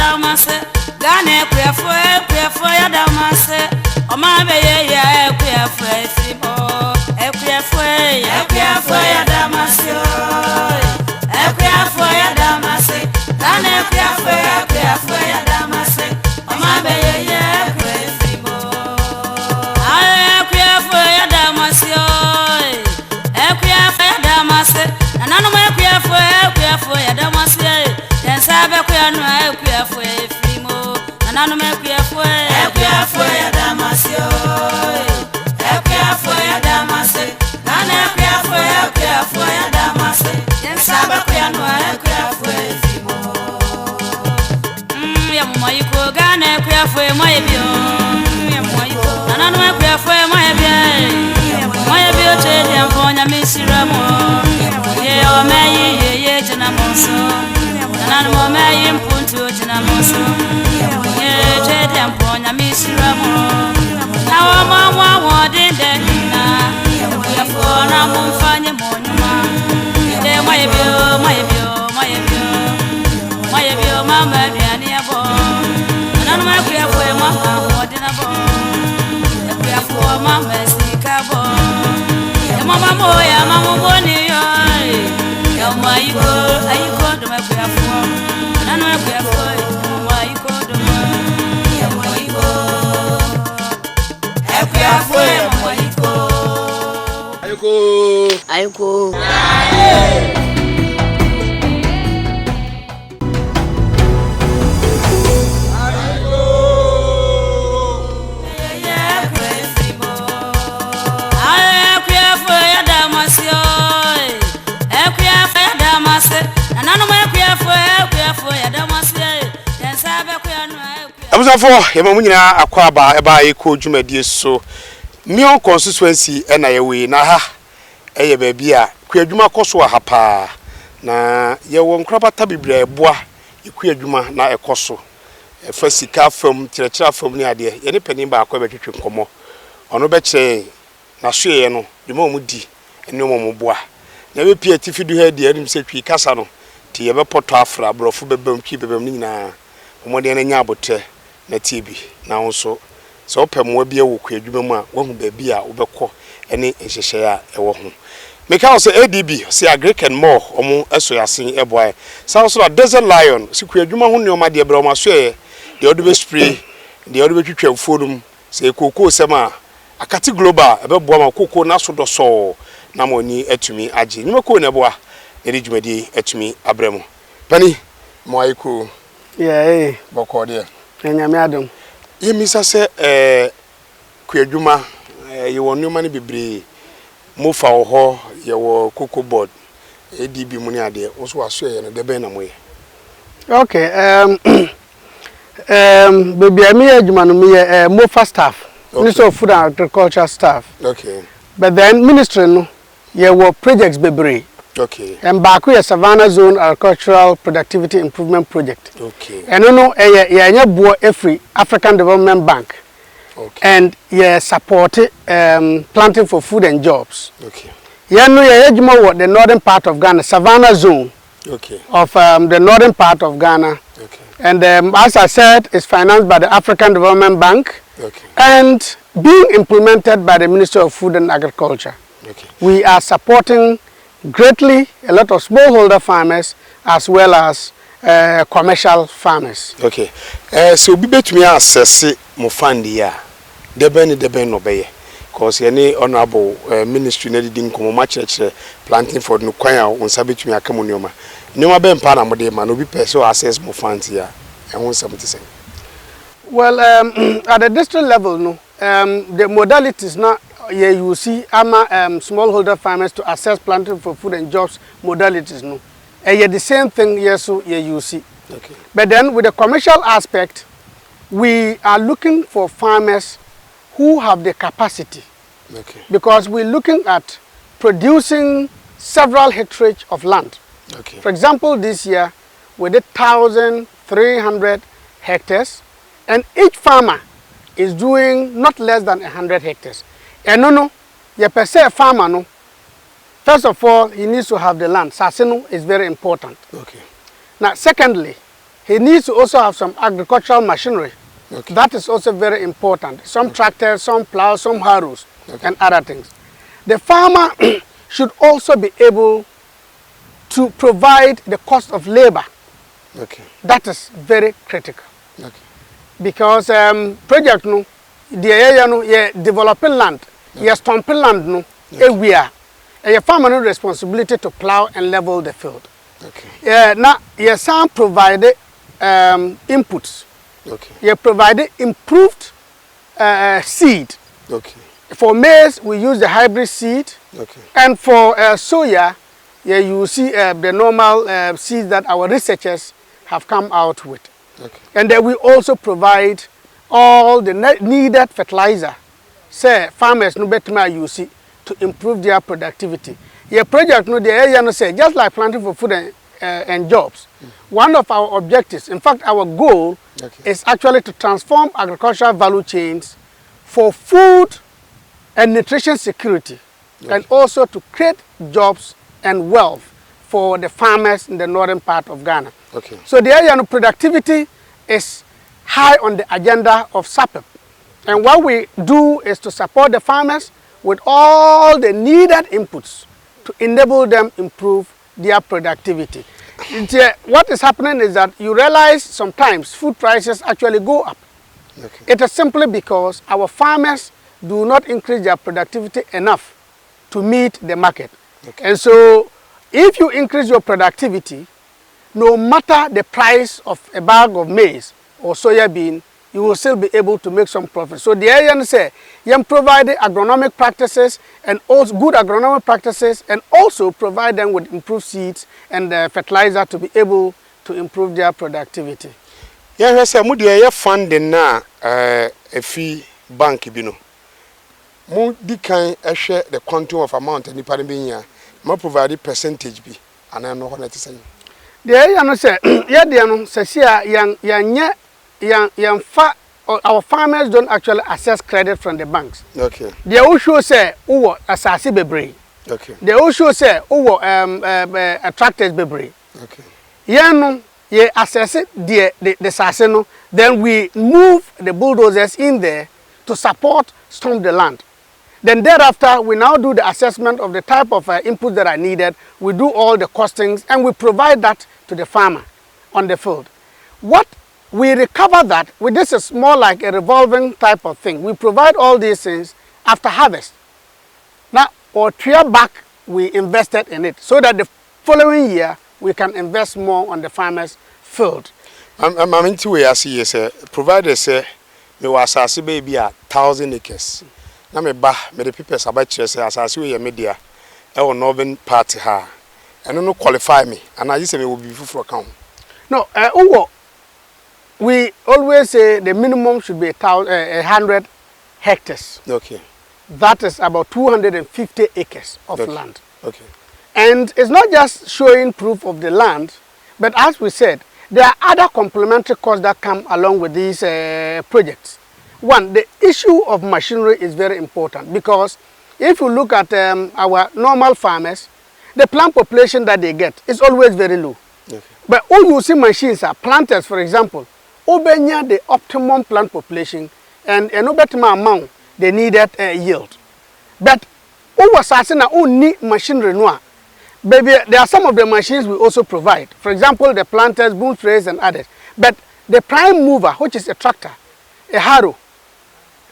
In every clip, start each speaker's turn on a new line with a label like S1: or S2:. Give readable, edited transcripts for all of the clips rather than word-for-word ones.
S1: damase Gane kuyafo ya damase Oma beye ya kuyafo efimo Kuyafo ya damase Kuyafo ya damase Gane kuyafo ya damase Oma beye ya kuyafimo Kuyafo ya damase Kuyafo ya damase Nanano me kuyafo ya damase Sabe kuyanu kuyafo efimo Nanano me kuyafo ya damase Kuyafo ya damase Nane kuyafo ya damase Sabe kuyanu kuyafo efimo Ya mumayiko gane kuyafo moyebio Ya mumayiko Nanano me kuyafo moyebio chedi amponya misiramo Ye omeyi ye jena monso Nanu mama yimpuntu tina monso Ye chedi amponya misiramo Na wama wadinde na Kuyafo na mumfanye monyuma De Mayebio mama biani yabo Nanu ma kuyafo mama wadina bo Kuyafo mama sikabo Mama moya mama boni yo Ya ayiko do me kuyafo Nanu me kuyafo ayiko do me Ya kuyafo ayiko
S2: Abusafo yemamunyina akwaba eba AYEKOO dwumadie so mion constituency na yewe na ha eye ba bia kwadwuma koso ha pa na yewo nkrabata bibire eboa ekwadwuma na ekoso fa sika fam tirekira fam ni ade ye ne panin ba akwa betwetwe nkomo ono be kire na hweye no dwuma omudi ene omoboa na be pia tifidu ha die anim se twi kasa no ti ye be poto afra brofo bebam twi bebam ni nyina omode na nya abote na TV na wonso so opemwa bia wo kwadwuma mu a wahu ba bia wobekọ ene nhyehyɛ a ɛwɔ ho meka wo sɛ ADB se Agric and More omo eso yasen eboa sa so Desert Lion se kwadwuma ho neoma de bra omaso ye de odo be spray de odo be twitwa mfonum se kokoo sema akati global ebeboa ma kokoo na so do so na moni atumi age nyuma ko ne boa eri dwumadi atumi abramo pani mo AYEKOO boko de
S3: Nyame adom
S2: yemisa se kwadwuma ye wonuma ne bebre MOFA ho ye wo cocoa board ADB mu ne ade wo aso ye no de ben na moye
S3: okay baby me adwuma no me MOFA staff Ministry of Food and Agriculture staff
S2: okay
S3: but then ministry no ye wo projects bebre
S2: okay
S3: and back we Savannah Zone Agricultural Productivity Improvement Project
S2: okay
S3: and no ye bo every African Development Bank
S2: okay
S3: and ye support planting for food and jobs
S2: okay
S3: ye no ye adwuma wo the northern part of Ghana Savannah Zone
S2: okay
S3: of the northern part of Ghana
S2: okay
S3: and as I said it's financed by the African Development Bank
S2: okay
S3: and being implemented by the Ministry of Food and Agriculture
S2: okay
S3: we are supporting greatly a lot of smallholder farmers as well as commercial farmers.
S2: Okay. So we betumi assess mo fund ya. Deben no beye. Cause any honorable ministry na di nkomo ma church planting for no kwan a on sabetumi akamo nyoma. Nyoma be mpa na mo de ma no bi person assess mo fund ya. E ho nsam te say.
S3: Well, at the district level no the modalities now yeah, you see smallholder farmers to assess planting for food and jobs modalities no. Yeah, the same thing yes so yeah, you see.
S2: Okay.
S3: But then with the commercial aspect, we are looking for farmers who have the capacity.
S2: Okay.
S3: Because we're looking at producing several hectares of land.
S2: Okay.
S3: For example, this year we did 1,300 hectares and each farmer is doing not less than 100 hectares. And no, you per se farmer no. First of all, he needs to have the land. Sasino is very important.
S2: Okay.
S3: Now, secondly, he needs to also have some agricultural machinery.
S2: Okay.
S3: That is also very important. Some tractors, some plows, some harrows, and other things. The farmer should also be able to provide the cost of labor.
S2: Okay.
S3: That is very critical.
S2: Okay.
S3: Because project no, the area no, ye developing land, ye stomping land no, we are. A farmer no responsibility to plow and level the field.
S2: Okay.
S3: Now, ye some provided inputs.
S2: Okay.
S3: Ye provided improved seed.
S2: Okay.
S3: For maize, we use the hybrid seed.
S2: Okay.
S3: And for soya, yeah, you see the normal seeds that our researchers have come out with.
S2: Okay.
S3: And then we also provide all the needed fertilizer. Say farmers no better use it to improve their productivity. Your project no the area no say just like planting for food and jobs. One of our objectives, in fact, our goal is actually to transform agricultural value chains for food and nutrition security, and also to create jobs and wealth for the farmers in the northern part of Ghana.
S2: Okay.
S3: So the area of productivity is high on the agenda of SAPEP. And what we do is to support the farmers with all the needed inputs to enable them improve their productivity. What is happening is that you realize sometimes food prices actually go up.
S2: Okay.
S3: It is simply because our farmers do not increase their productivity enough to meet the market. Okay. And so if you increase your productivity, no matter the price of a bag of maize or soya bean, you will still be able to make some profit. So the area say, you provide agronomic practices and also good agronomic practices, and also provide them with improved seeds and fertilizer to be able to improve their productivity.
S2: Yeah, yes, I'm doing funding now. A fee bank, you know. More share the quantum of amount and the parabenia. More provide percentage be, and I know what to say.
S3: The area say, yeah, the says here, young our farmers don't actually access credit from the banks. Okay. They also say, oh, asasi bebre. Okay. They also say, oh, tractors bebre. Okay. Yeah, no, yeah, assess it, the saseno. Then we move the bulldozers in there to support stomp the land. Then thereafter, we now do the assessment of the type of inputs that are needed. We do all the costings, and we provide that to the farmer on the field. What we recover that, this is more like a revolving type of thing. We provide all these things after harvest. Now, or 3 years back, we invested in it so that the following year, we can invest more on the farmer's field.
S2: I'm into where I see yes, provided say, me was a baby 1,000 acres. Now me the people about chess as I see media, our northern party ha, and no qualify me, and I just say me will be for account.
S3: No, we always say the minimum should be 100 hectares. Okay. That is about 250 acres of land. Okay. And it's not just showing proof of the land, but as we said, there are other complementary costs that come along with these projects. One, the issue of machinery is very important, because if you look at our normal farmers, the plant population that they get is always very low. Okay. But all you see machines are planters, for example, obenya the optimum plant population and an optimum amount they needed yield. But over sasina only machinery no. Baby, there are some of the machines we also provide. For example, the planters, boom trays, and others. But the prime mover, which is a tractor, a harrow,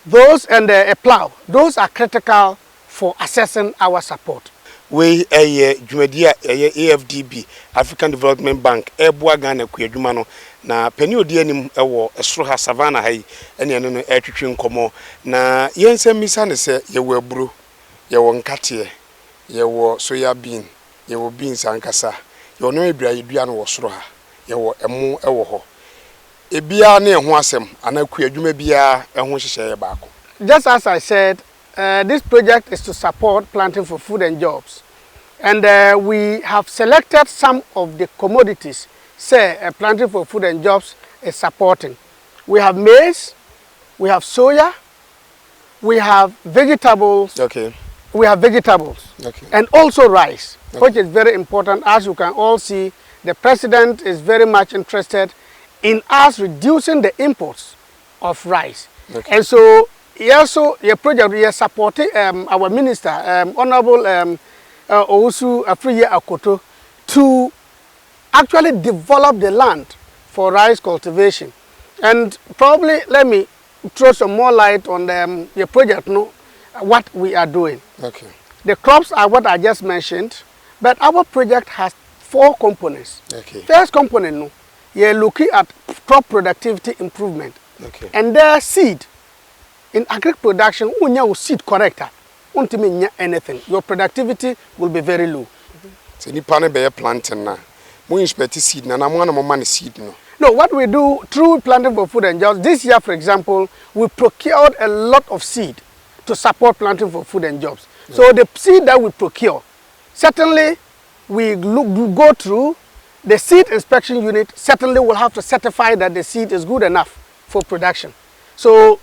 S3: those and a plow, those are critical for assessing our support.
S2: We a Jumedia AFDB, African Development Bank, Ebwa Ghana Kuyajumano, na penny odianim ewo esroha savannah hai ene no etwetwe nkomo na yense misane se ye wo aburo ye wo nkate ye wo soya bean ye wo beans ankasa ye no ebira yedua no wo sroha ye wo emu ewo ho ebia na eho asem anaku adwuma bia eho hyehye baako.
S3: Just as I said, this project is to support planting for food and jobs, and we have selected some of the commodities say planting for food and jobs is supporting. We have maize, we have soya, we have vegetables. Okay. We have vegetables. Okay. And also rice, okay, which is very important. As you can all see, the president is very much interested in us reducing the imports of rice.
S2: Okay.
S3: And so, also, your project, we are supporting our minister, Honorable Owusu AYEKOO, to actually develop the land for rice cultivation. And probably, let me throw some more light on the project, what we are doing.
S2: Okay.
S3: The crops are what I just mentioned, but our project has 4 components.
S2: Okay.
S3: First component, you're looking at crop productivity improvement.
S2: Okay.
S3: And the seed. In agric production, when you seed corrector, won't mean anything. Your productivity will be very low.
S2: So ni pane be planting na. Mo inspect seed na mo na man seed no.
S3: No, what we do through planting for food and jobs, this year, for example, we procured a lot of seed to support planting for food and jobs. Yeah. So the seed that we procure, certainly we go through the seed inspection unit, certainly will have to certify that the seed is good enough for production. So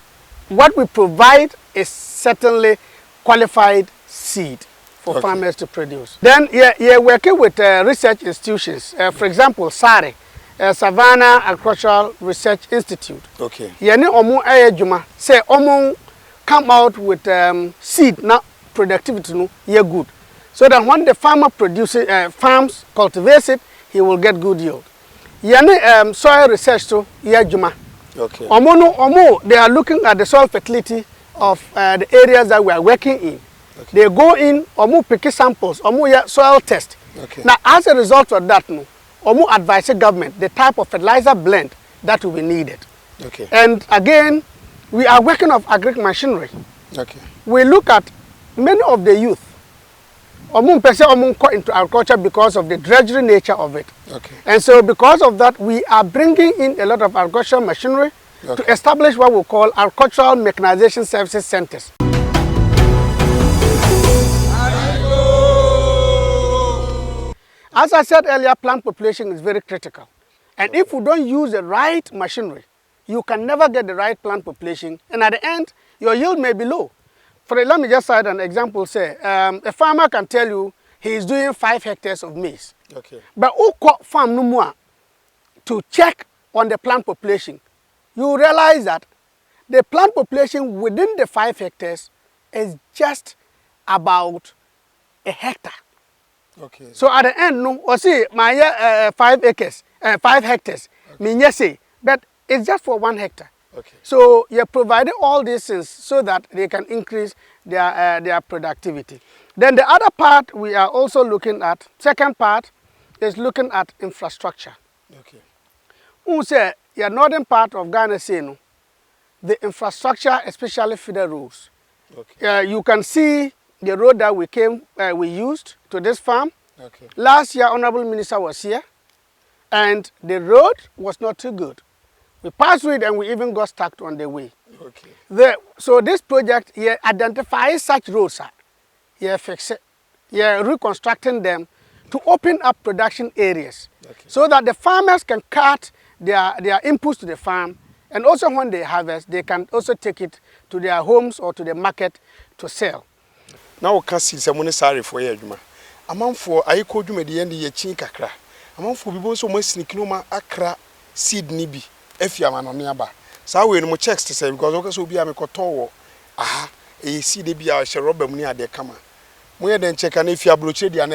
S3: what we provide is certainly qualified seed for farmers to produce. Then you're working with research institutions. For example, SARE, Savannah Agricultural Research Institute.
S2: Okay.
S3: Yene omo ayejuma say omo come out with seed now productivity no ye good. So that when the farmer produces farms cultivates it, he will get good yield. Yene soil research to yejuma.
S2: Okay.
S3: Omo they are looking at the soil fertility of the areas that we are working in. Okay. They go in, omo pick samples, omo soil test.
S2: Okay.
S3: Now as a result of that omo advise the government the type of fertilizer blend that will be needed.
S2: Okay.
S3: And again, we are working of agric machinery.
S2: Okay.
S3: We look at many of the youth. Omo into agriculture because of the drudgery nature of it.
S2: Okay. And
S3: so because of that, we are bringing in a lot of agricultural machinery to establish what we call agricultural mechanization services centers. As I said earlier, plant population is very critical. And if we don't use the right machinery, you can never get the right plant population. And at the end, your yield may be low. Let me just cite an example. Say, a farmer can tell you he is doing 5 hectares of maize.
S2: Okay.
S3: But who farm no more to check on the plant population? You realize that the plant population within the 5 hectares is just about a hectare.
S2: Okay.
S3: So at the end, no, or see, my 5 acres, 5 hectares, okay. Say, but it's just for 1 hectare.
S2: Okay.
S3: So you're providing all these things so that they can increase their productivity. Then the other part we are also looking at, second part, is looking at infrastructure.
S2: Okay.
S3: Who say your northern part of Ghana say no, the infrastructure, especially feeder roads. Okay. You can see the road that we used to this farm. Okay. Last year, Honorable Minister was here, and the road was not too good. We passed through it and we even got stuck on the way. Okay. So this project here identifies such roads. Here fix it. Here reconstructing them to open up production areas. Okay. So that the farmers can cut their inputs to the farm, and also when they harvest, they can also take it to their homes or to the market to sell.
S2: Now we can see someone sorry for you, Juma. Among for AYEKOO Juma the end of the kakra. Among for people so much sneakinoma akra seed nibi. If you are nearby, so we no checks to say because okay so be a me koto aha e see the be a share rubber money at the camera. We then check and if you are blockade ya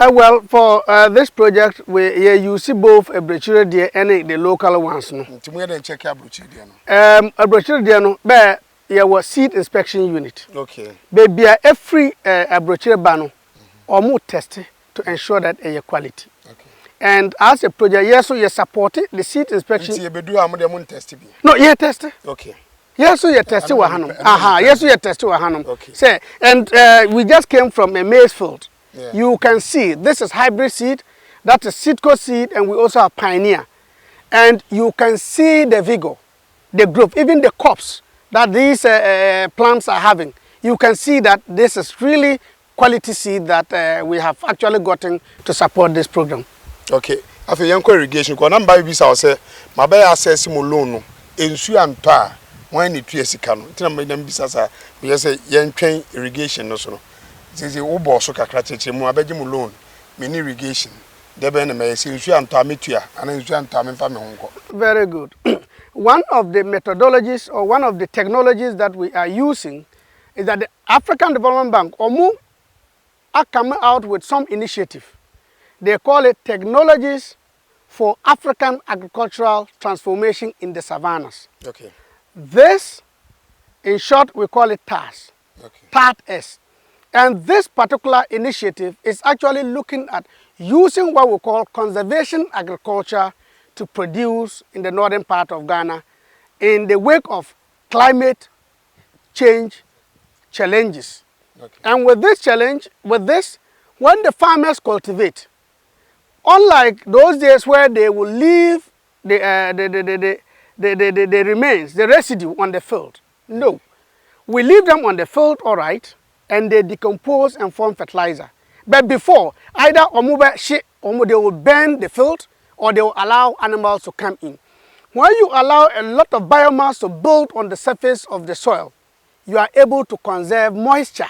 S3: well, for this project, you see both a brochure dear and the local ones. No.
S2: We then check your brochure.
S3: A brochure dear no, but there was seed inspection unit.
S2: Okay.
S3: Baby, every a brochure bano or more tested to ensure that a quality. And as a project, yes, so you support it, the seed inspection. No, you test it.
S2: Okay.
S3: Yes, so you test it. Yes, so you test it. Okay. Say, and we just came from a maize field. Yeah. You can see this is hybrid seed, that is Sitco seed, and we also have Pioneer. And you can see the vigor, the growth, even the crops that these plants are having. You can see that this is really quality seed that we have actually gotten to support this program.
S2: Okay. After yanko irrigation, because I'm by visa, say my buy access mo loan ensu ampa when it years kano. Tina me dem bisa we say yen irrigation no so no. Say wo bo so kakra cheche mo abeje mo loan me irrigation.
S3: Very good. One of the methodologies or one of the technologies that we are using is that the African Development Bank are coming out with some initiative. They call it Technologies for African Agricultural Transformation in the Savannas.
S2: Okay.
S3: This, in short, we call it TAS.
S2: Okay.
S3: TAS. And this particular initiative is actually looking at using what we call conservation agriculture to produce in the northern part of Ghana in the wake of climate change challenges.
S2: Okay.
S3: And with this challenge, when the farmers cultivate, unlike those days where they will leave the remains, the residue on the field, no. We leave them on the field, all right, and they decompose and form fertilizer. But before, either they will burn the field or they will allow animals to come in. When you allow a lot of biomass to build on the surface of the soil, you are able to conserve moisture.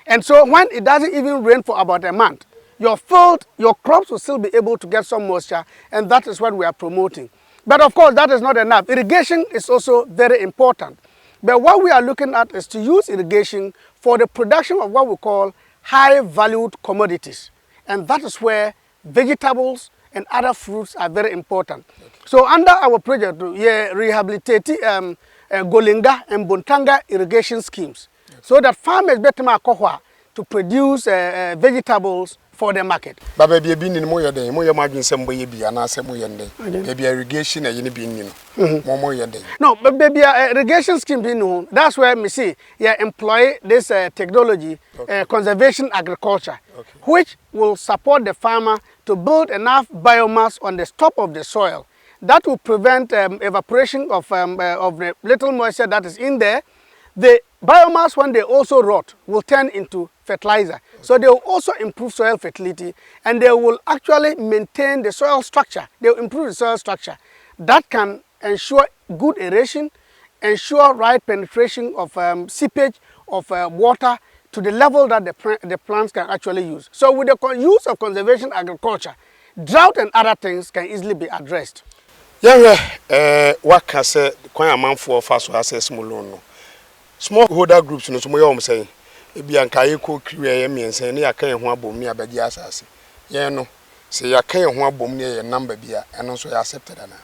S3: And so when it doesn't even rain for about a month, your field, your crops will still be able to get some moisture, and that is what we are promoting. But of course, that is not enough. Irrigation is also very important. But what we are looking at is to use irrigation for the production of what we call high-valued commodities. And that is where vegetables and other fruits are very important. Okay. So under our project, we rehabilitate Golinga and Bontanga irrigation schemes, okay, so that farmers better to produce vegetables for the market.
S2: But baby, been in more day, more imagine some baby, and I say more day. Baby irrigation, and you being more day.
S3: No, but baby irrigation scheme, that's where we see employ this technology, okay, conservation agriculture, okay, which will support the farmer to build enough biomass on the top of the soil. That will prevent evaporation of the little moisture that is in there. The biomass, when they also rot, will turn into fertilizer. Okay. So they will also improve soil fertility, and they will actually maintain the soil structure. They will improve the soil structure. That can ensure good aeration, ensure right penetration of seepage of water to the level that the plants can actually use. So with the use of conservation agriculture, drought and other things can easily be addressed.
S2: Yeah, what can say, quite a man for fast access Molono. Smallholder groups no so mo say e bia nka AYEKOO create me nse ne yakan ho abom ne abagi asase ye no say yakan ho abom ne ye number bia eno so accepted na.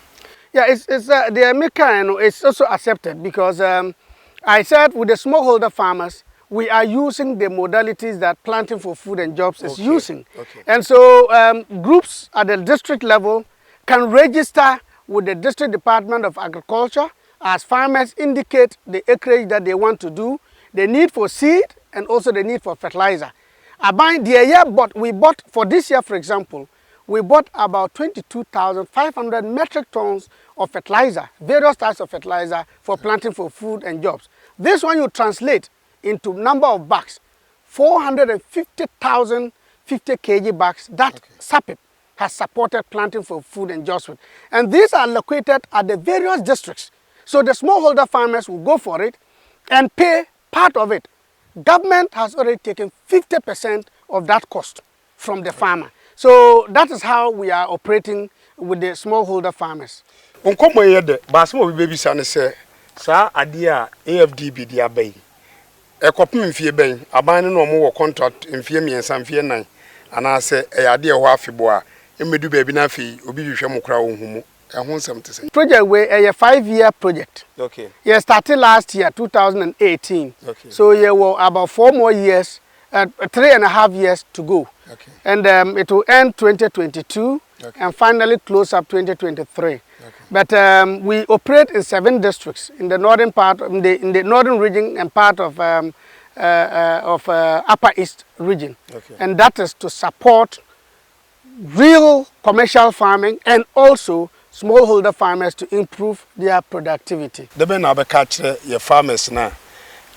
S3: Yeah, it's the American it's also accepted because I said with the smallholder farmers we are using the modalities that Planting for Food and Jobs is using. Okay. And so groups at the district level can register with the District Department of Agriculture as farmers indicate the acreage that they want to do, the need for seed, and also the need for fertilizer. We bought, for this year, for example, we bought about 22,500 metric tons of fertilizer, various types of fertilizer for Planting for Food and Jobs. This one you translate into number of bags, 450,000 50 kg bags that SAPIP has supported Planting for Food and Jobs with. And these are located at the various districts. So the smallholder farmers will go for it and pay part of it. Government has already taken 50% of that cost from the farmer. So that is how we are operating with the smallholder farmers.
S2: Unkomo yede, basimo baby sane say, sa adia AFDB dia bay. Ekopim mfie ben, aban no mo wo contract mfie miensa mfie nan. Ana se adia ho afebo a, emedu baby na fi obi hwehwe mo kra wo humu.
S3: Project we a 5-year project. Okay. Yeah, started last year, 2018. Okay. So yeah, well, about 4 more years, 3.5 years to go. Okay. And it will end 2022, okay, and finally close up 2023. Okay. But we operate in 7 districts in the northern part, in the northern region and part of Upper East region. Okay. And that is to support real commercial farming and also smallholder farmers to improve their productivity.
S2: The ben abe catch your farmers na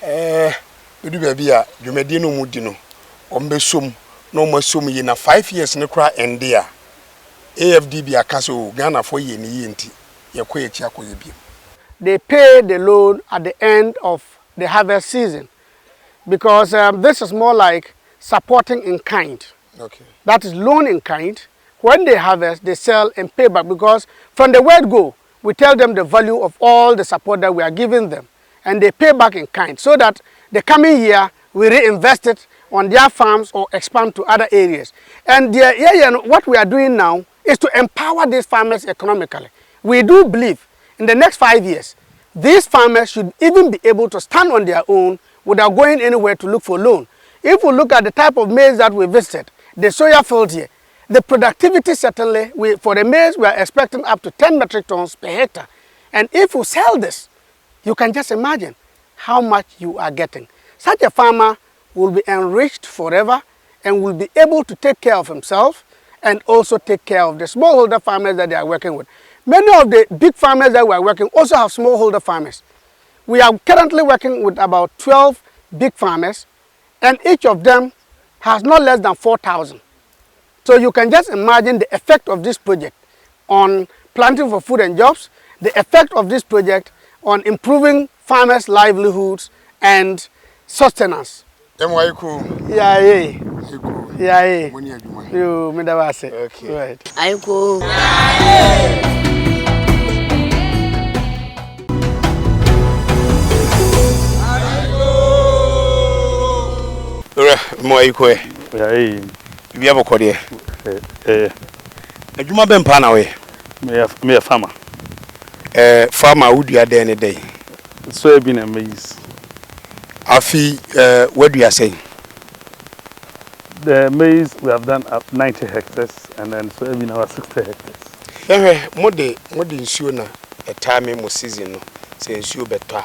S2: we do baby a dwumadi no mudi no ombesum no masum yi na 5 years ne kra endia AFDB akaso Ghana for ye ni yenti ye koye chi akoye bi.
S3: They pay the loan at the end of the harvest season because this is more like supporting in kind. Okay. That is loan in kind, when they harvest, they sell and pay back, because from the word go, we tell them the value of all the support that we are giving them, and they pay back in kind, so that the coming year we reinvest it on their farms or expand to other areas. And what we are doing now is to empower these farmers economically. We do believe in the next 5 years, these farmers should even be able to stand on their own without going anywhere to look for loan. If we look at the type of maize that we visited, the soya field here, the productivity certainly, for the maize, we are expecting up to 10 metric tons per hectare. And if you sell this, you can just imagine how much you are getting. Such a farmer will be enriched forever and will be able to take care of himself and also take care of the smallholder farmers that they are working with. Many of the big farmers that we are working also have smallholder farmers. We are currently working with about 12 big farmers, and each of them has not less than 4,000. So you can just imagine the effect of this project on planting for food and jobs, the effect of this project on improving farmers' livelihoods and sustenance.
S2: AYEKOO.
S3: Yeah.
S2: AYEKOO.
S3: Yeah.
S2: When you do
S3: You made a say.
S2: Okay.
S3: Right.
S1: AYEKOO.
S2: AYEKOO.
S4: Yeah.
S2: You have a cordial. A Juma Ben Panaway.
S4: Me a farmer.
S2: Farmer would you are there any day?
S4: Soybean and maize.
S2: Afi, what do you say?
S4: The maize we have done up 90 hectares, and then soybean about 60 hectares.
S2: Yeah, more than sooner a time in season, since you better.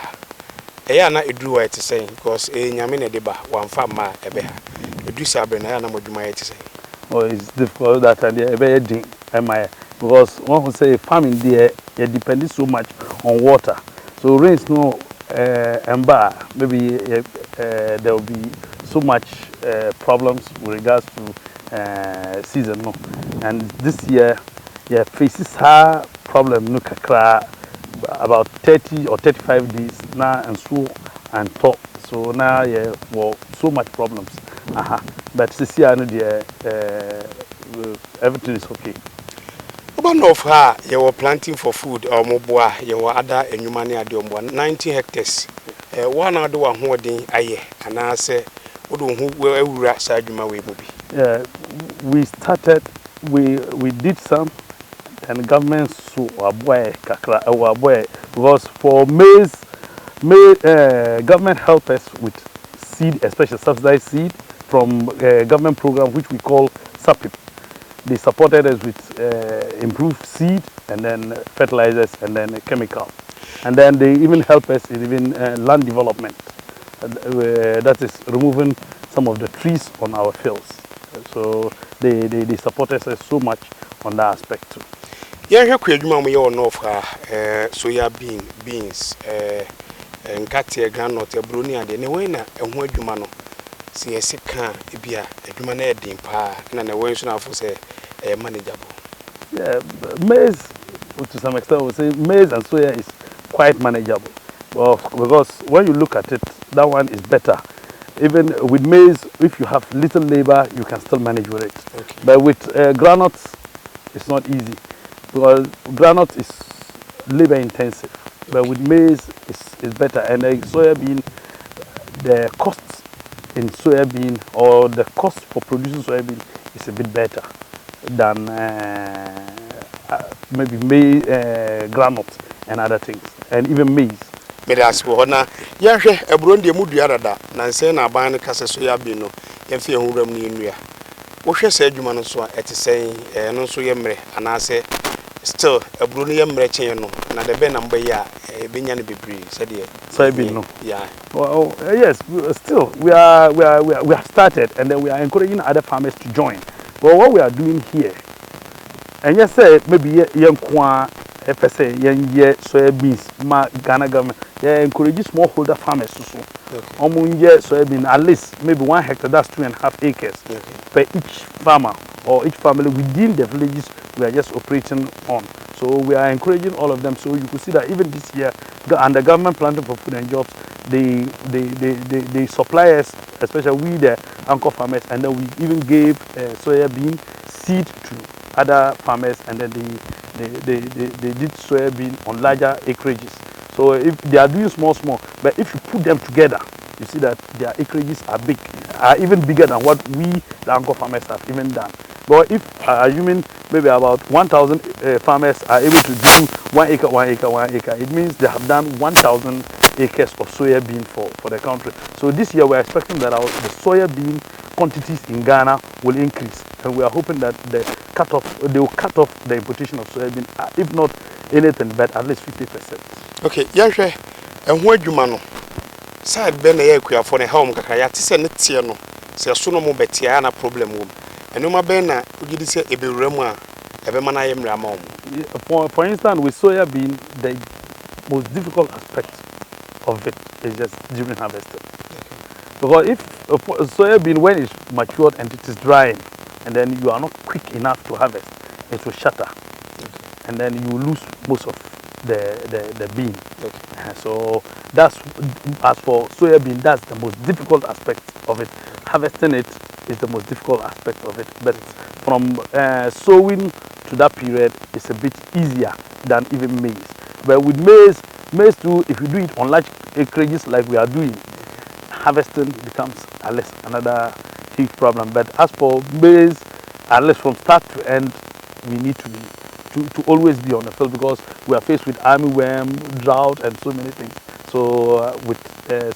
S2: Na edru wa ete say because nyame na deba wan fa ma ebe ha edu sabre na ya na moduma ete say.
S4: Oh, it's difficult that and ebe din because one who say farming there you depend so much on water. So rains no ember maybe there will be so much problems with regards to season no. And this year faces her problem no kakra about 30 or 35 days now and top. So now so much problems. But this year everything is okay.
S2: One of her you were planting for food or moboa you were other and you money at 90 hectares. One other one who aye and I say who
S4: yeah, we started we did some. And government so aboy kakra aboy because for maize government help us with seed, especially subsidized seed from government program which we call SAPIP. They supported us with improved seed and then fertilizers and then chemical, and then they even help us in even land development. That is removing some of the trees on our fields. So they supported us so much on that aspect too.
S2: Yeah, here Kujuma we all know for soya beans, and katia granite, a bruni and the Newena, and where you mano. See a sick can, Ibia, a human head in pa, and a way for say manageable.
S4: Yeah, maize to some extent, we say maize and soya is quite manageable. Well, because when you look at it, that one is better. Even with maize, if you have little labor, you can still manage with it. Okay. But with granules, it's not easy. Because granite is labor intensive, but with maize it's better. And the soybean, the cost in soybean or the cost for producing soybean is a bit better than maybe maize, granite and other things, and even maize.
S2: But as for now, yeah, a Burundi Mudiarada, Nansen, a band cassa soybean, and fear who run near. What said you man so at saying, no soyemre, and I say. Still, a Brunium Recheno, and the Ben number ya, a Binyan Bibri, said ye.
S4: Soybean, no.
S2: Yeah.
S4: Well, yes, still, we have started, and then we are encouraging other farmers to join. But what we are doing here, and yes, say, maybe young Kwa, FSA, young ye, soybeans, Ghana government, they encourage smallholder farmers to so. Soybean, at least maybe 1 hectare, that's 2.5 acres per each farmer or each family within the villages we are just operating on. So we are encouraging all of them. So you could see that even this year, under government planting for food and jobs, they supply us, especially we the anchor farmers, and then we even gave soybean seed to other farmers, and then they did soybean on larger acreages. So if they are doing small, but if you put them together, you see that their acreages are big, are even bigger than what we, the anchor farmers, have even done. But if assuming maybe about 1,000 farmers are able to do 1 acre, 1 acre, 1 acre, it means they have done 1,000 acres of soybean for the country. So this year we're expecting that the soybean quantities in Ghana will increase, and we are hoping that they will cut off the importation of soybean, if not anything, but at least 50%.
S2: Okay, Yanshe, and where you mano? Side Ben AYEKOO for the home kakaya, tis a netiano, say a sonomo betiana problem womb. And no bena, would you say a be remwa, a bemana yam ramon?
S4: For instance, with soybean, the most difficult aspect of it is just during harvesting. Because if soybean, when it's matured and it is drying, and then you are not quick enough to harvest, it will shatter, and then you lose most of the bean. So that's, as for soybean, that's the most difficult aspect of it. Harvesting it is the most difficult aspect of it. But from sowing to that period, it's a bit easier than even maize. But with maize too, if you do it on large acreages like we are doing, harvesting becomes at least another huge problem. But as for maize, at least from start to end, we need to always be on the field, because we are faced with armyworm, drought, and so many things. So with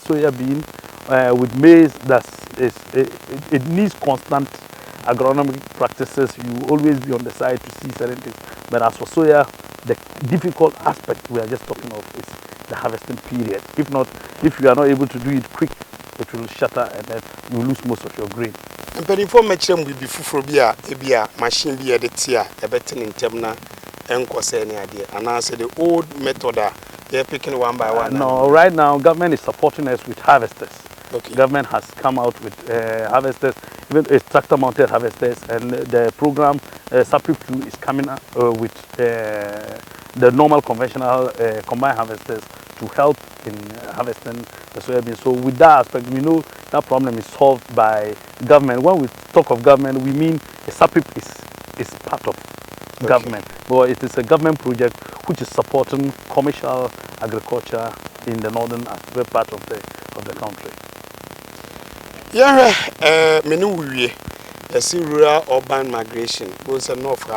S4: soybean, with maize, it needs constant agronomic practices. You always be on the side to see certain things. But as for soya, the difficult aspect we are just talking of is the harvesting period. If you are not able to do it quick, it will shatter, and then you lose most of your grain.
S2: And but inform me will be fufrobia, ebia, machine be the tia, a better in temna, and any idea. And I said the old method, they're picking one by one.
S4: No, right now, government is supporting us with harvesters.
S2: Okay.
S4: Government has come out with harvesters, even tractor mounted harvesters, and the program SAPIP 2 is coming with the normal conventional combined harvesters to help in harvesting the soybean. So with that aspect, we know that problem is solved by government. When we talk of government, we mean the SAPIP is part of government. But it is a government project which is supporting commercial agriculture in the northern part of the country.
S2: Yeah, menu we rural urban migration, both a north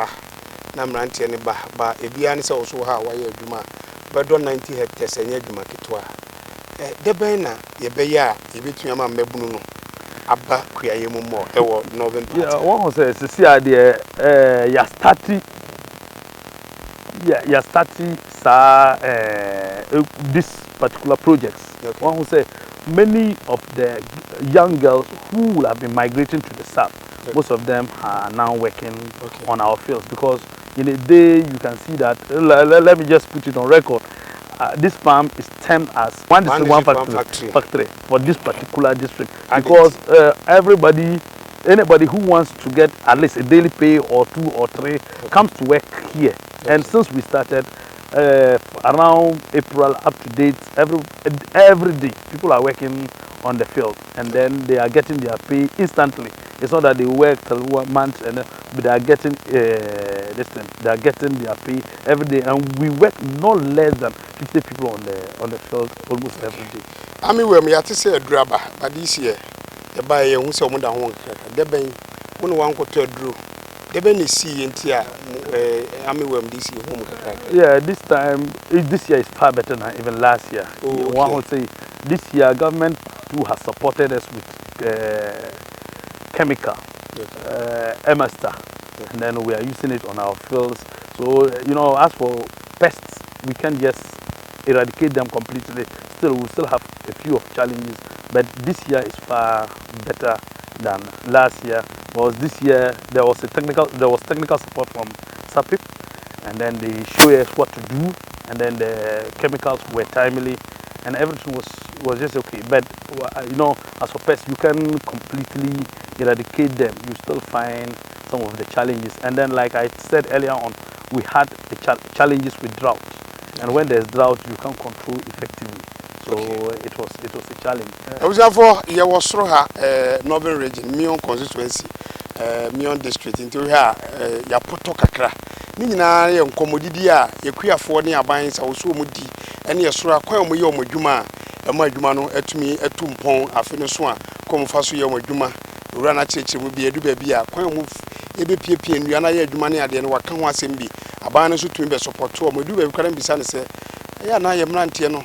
S2: Namranti and ba ebian is also how why Juma, but don't 90 hectares and Yajuma Kitwa. The Bena, Yebeya, Ibituyama Mebuno, Abba, Kriamu more, northern.
S4: Yeah, one was a see idea, Yastati, this particular projects. One who say many of the young girls who will have been migrating to the south, most of them are now working on our fields, because in a day you can see that, let me just put it on record, this farm is termed as one factory for this particular district, because anybody who wants to get at least a daily pay or 2 or 3 comes to work here. And since we started around April up to date, every day people are working on the field, and then they are getting their pay instantly. It's not that they work till 1 month, but they are getting they are getting their pay every day, and we work not less than 50 people on the field almost every day.
S2: I mean, we have to say a grabber, but this year the buyer who saw more than one cracker. The bank, one quarter drew. The bank is see into this year home.
S4: Yeah, this year is far better than even last year. One would say this year government too has supported us with chemical, Emaster, and then we are using it on our fields. So as for pests, we can't just eradicate them completely. Still, we still have a few challenges, but this year is far better than last year. Because this year there was technical support from SAPIP, and then they show us what to do, and then the chemicals were timely, and everything was just okay. But as for pests, you can completely eradicate them. You still find some of the challenges, and then like I said earlier on, we had the challenges with drought, and when there's drought, you can't control effectively. So it was a challenge.
S2: I was therefore here was Roha Northern region, Mion constituency. Mion district into here ya poto kakra ni nyina ye nkomodidi a yekuafo ne aban sa wo so mudi ene ye soro akwan mo ye omodwuma a mo adwuma no atumi atumpon afi no so a komfa so ye omodwuma owura na cheche mu bi edu ba bi a kwan mo ebepiepie nua na ye adwuma ne ade ne waka ho asem bi aban no so tumi be support o modu ba bi kwara mbisa ne se ya na ye mrante no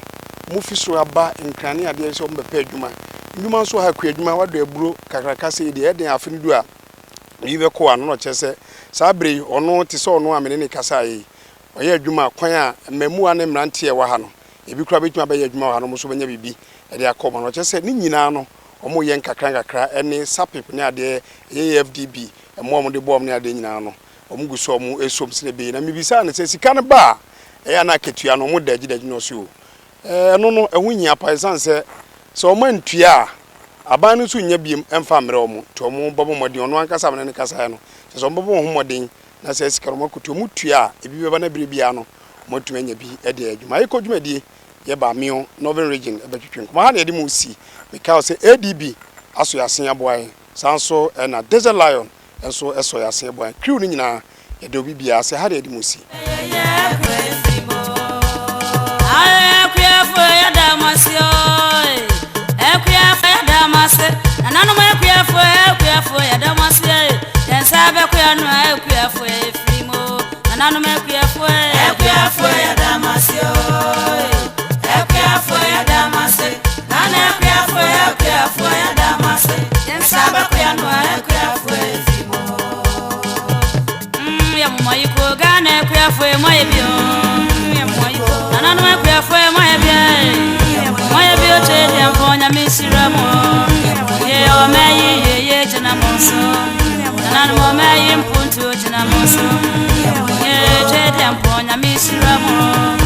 S2: mu fi so aba nkrane ade so mbepa adwuma ndwuma so ha ku adwuma wado aburo kakraka se de eden afi no du a yibe ko ano no chese sabre ono ti so ono amene ne kasa yi oye adwuma kwan a mamu ne mrante e wa ha no ebi kura betuma ba ye adwuma wa ha no mo so banya bibi e de akoma no chese ni nyina no omo ye nkakra ene sapip ne ade AFDB emo de bom ne ade nyina no omo guso omo esom sine be na mibisa ne se sika ne ba e ya na ketua no mo daji no so no ehun nya paisan se so omo ntua aban no so nya biem emfa mre omo to omo bobo modin ono ankasa mne ne kasa no so omo bobo ho modin na se sika mo kutu omo tua ebi beba na brebia no mo tuma nya bi e de adwuma AYEKOO dwumadie ye ba meo Northern region e betwetwen ko ha na de mo si because ADB aso yasen aboai sanso na Desert Lion enso eso yasen aboai crew ni nyina ye de obi bia se ha de mo si
S1: Nano ma kuafo ya damase den sabe kuanu kuafo efimo nano ma kuafo ya damase kuafo ya damase nana kuafo ya damase den sabe kuanu kuafo efimo ya moyiko gane kuafo moyebio ya moyiko nano ma kuafo moyebio chede amponya misiramo o meyi ye jina monso nana mo meyi mpuntu jina monso ye chede amponya misiramo